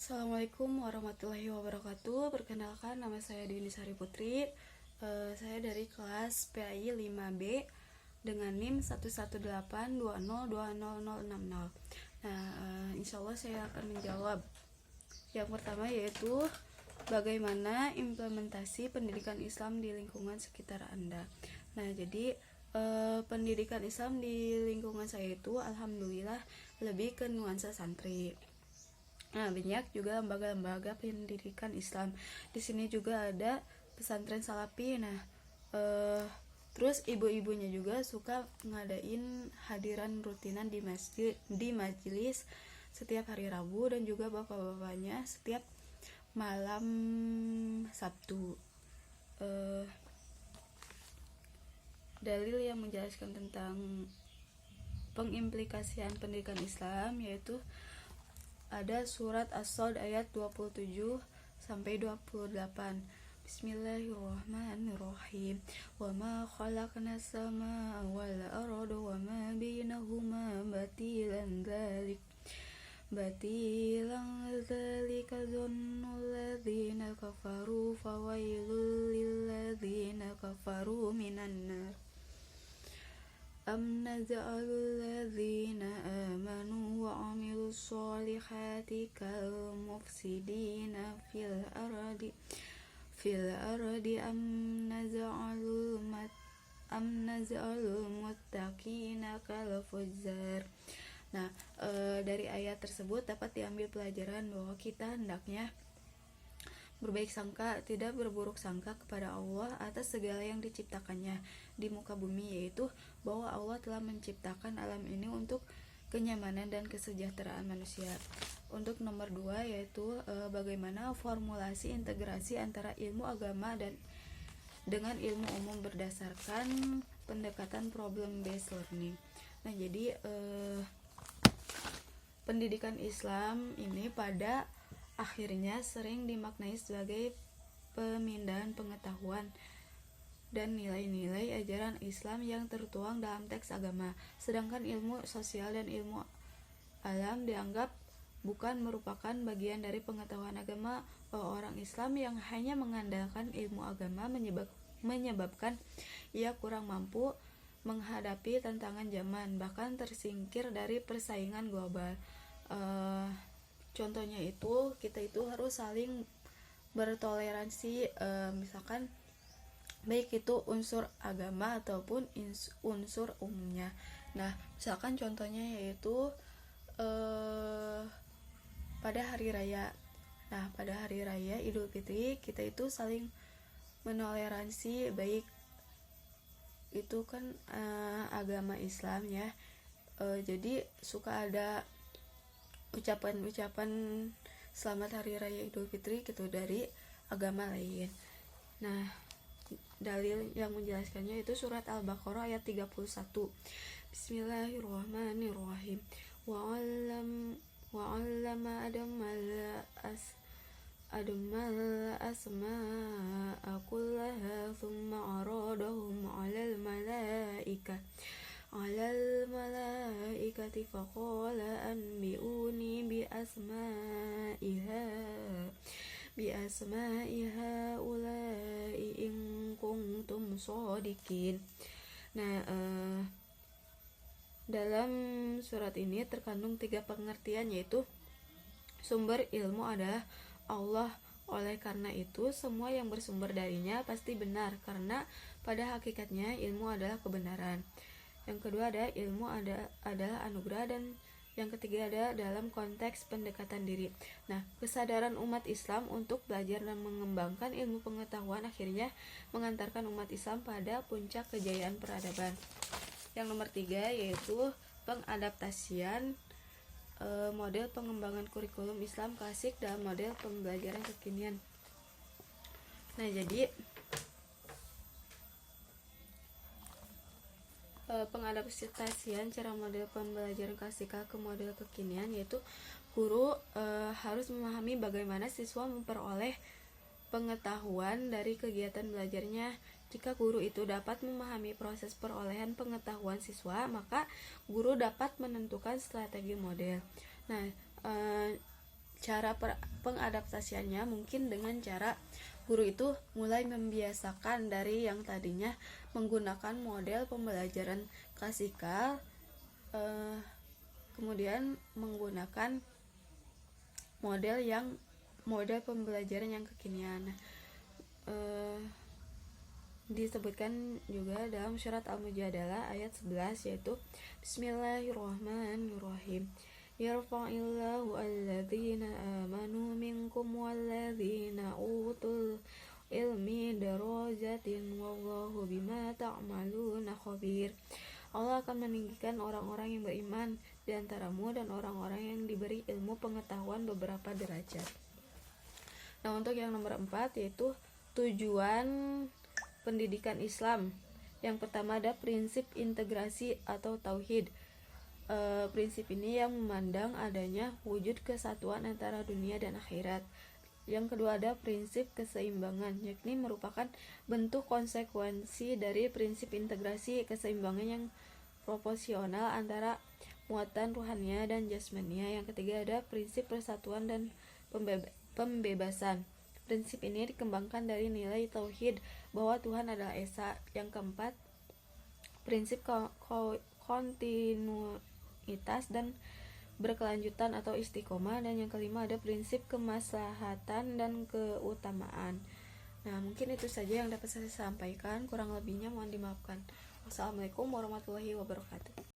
Assalamualaikum warahmatullahi wabarakatuh. Perkenalkan, nama saya Dini Sari Putri. Saya dari kelas PAI 5B dengan NIM 118202060. Nah, insya Allah saya akan menjawab. Yang pertama yaitu bagaimana implementasi pendidikan Islam di lingkungan sekitar Anda. Nah, jadi pendidikan Islam di lingkungan saya itu alhamdulillah lebih ke nuansa santri. Nah, banyak juga lembaga-lembaga pendidikan Islam. Di sini juga ada pesantren Salafi. Nah, terus ibu-ibunya juga suka ngadain hadiran rutinan di majelis setiap hari Rabu, dan juga bapak-bapaknya setiap malam Sabtu. Dalil yang menjelaskan tentang pengimplikasian pendidikan Islam yaitu ada surat As-Sadd ayat 27 sampai 28. Bismillahirrahmanirrahim. Wa ma khalaqnas samaa wal arda wa ma bainahuma batilan dzalika dzannul ladzina kafaru fawailul lil ladzina kafaru minan nar. Am naj'alul ladzina amanu wa 'amilus sholihati kal mufsidina fil ardi am naj'alul muttaqina kal fujjar. Nah, dari ayat tersebut dapat diambil pelajaran bahwa kita hendaknya berbaik sangka, tidak berburuk sangka kepada Allah atas segala yang diciptakannya di muka bumi, yaitu bahwa Allah telah menciptakan alam ini untuk kenyamanan dan kesejahteraan manusia. Untuk nomor 2 yaitu bagaimana formulasi integrasi antara ilmu agama dan dengan ilmu umum berdasarkan pendekatan problem based learning. Nah, jadi pendidikan Islam ini pada akhirnya sering dimaknai sebagai pemindahan pengetahuan dan nilai-nilai ajaran Islam yang tertuang dalam teks agama. Sedangkan ilmu sosial dan ilmu alam dianggap bukan merupakan bagian dari pengetahuan agama. Orang Islam yang hanya mengandalkan ilmu agama menyebabkan ia kurang mampu menghadapi tantangan zaman, bahkan tersingkir dari persaingan global. Contohnya itu, kita itu harus saling bertoleransi, misalkan baik itu unsur agama ataupun unsur umumnya. Nah, misalkan contohnya yaitu pada hari raya. Nah, pada hari raya Idul Fitri kita itu saling menoleransi, baik itu kan agama Islam ya. Jadi suka ada ucapan-ucapan selamat hari raya Idul Fitri gitu dari agama lain. Nah, dalil yang menjelaskannya itu surat Al-Baqarah ayat 31. Bismillahirrahmanirrahim. Wa'allama Adamal asma'a kullaha thumma aradahum 'alal malaikati faqala anbi'uni bi asma'i haula'i in kuntum shodiqin. Nah, dalam surat ini terkandung 3 pengertian, yaitu sumber ilmu adalah Allah. Oleh karena itu, semua yang bersumber darinya pasti benar, karena pada hakikatnya ilmu adalah kebenaran. Yang kedua ada ilmu adalah anugerah, dan yang ketiga ada dalam konteks pendekatan diri. Nah, kesadaran umat Islam untuk belajar dan mengembangkan ilmu pengetahuan akhirnya mengantarkan umat Islam pada puncak kejayaan peradaban. Yang nomor 3 yaitu pengadaptasian model pengembangan kurikulum Islam klasik dalam model pembelajaran kekinian. Nah, jadi pengadaptasian cara model pembelajaran klasikal ke model kekinian yaitu guru harus memahami bagaimana siswa memperoleh pengetahuan dari kegiatan belajarnya. Jika guru itu dapat memahami proses perolehan pengetahuan siswa, maka guru dapat menentukan strategi model. Nah, Cara pengadaptasiannya mungkin dengan cara guru itu mulai membiasakan dari yang tadinya menggunakan model pembelajaran klasikal, kemudian menggunakan model pembelajaran yang kekinian. Disebutkan juga dalam surat Al-Mujadalah ayat 11, yaitu Bismillahirrahmanirrahim. Yarfa'illahu alladzina amanu minkum walladzina utul ilmi darajatin wallahu bima ta'maluna khabir. Allah akan meninggikan orang-orang yang beriman di antaramu dan orang-orang yang diberi ilmu pengetahuan beberapa derajat. Nah, untuk yang nomor 4 yaitu tujuan pendidikan Islam. Yang pertama ada prinsip integrasi atau tauhid. Prinsip ini yang memandang adanya wujud kesatuan antara dunia dan akhirat. Yang kedua ada prinsip keseimbangan, yakni merupakan bentuk konsekuensi dari prinsip integrasi keseimbangan yang proporsional antara muatan ruhania dan jasmania. Yang ketiga ada prinsip persatuan dan pembebasan. Prinsip ini dikembangkan dari nilai tauhid bahwa Tuhan adalah esa. Yang keempat, prinsip kontinuitas dan berkelanjutan atau istiqomah. Dan yang kelima ada prinsip kemaslahatan dan keutamaan. Nah, mungkin itu saja yang dapat saya sampaikan, kurang lebihnya mohon dimaafkan. Wassalamualaikum warahmatullahi wabarakatuh.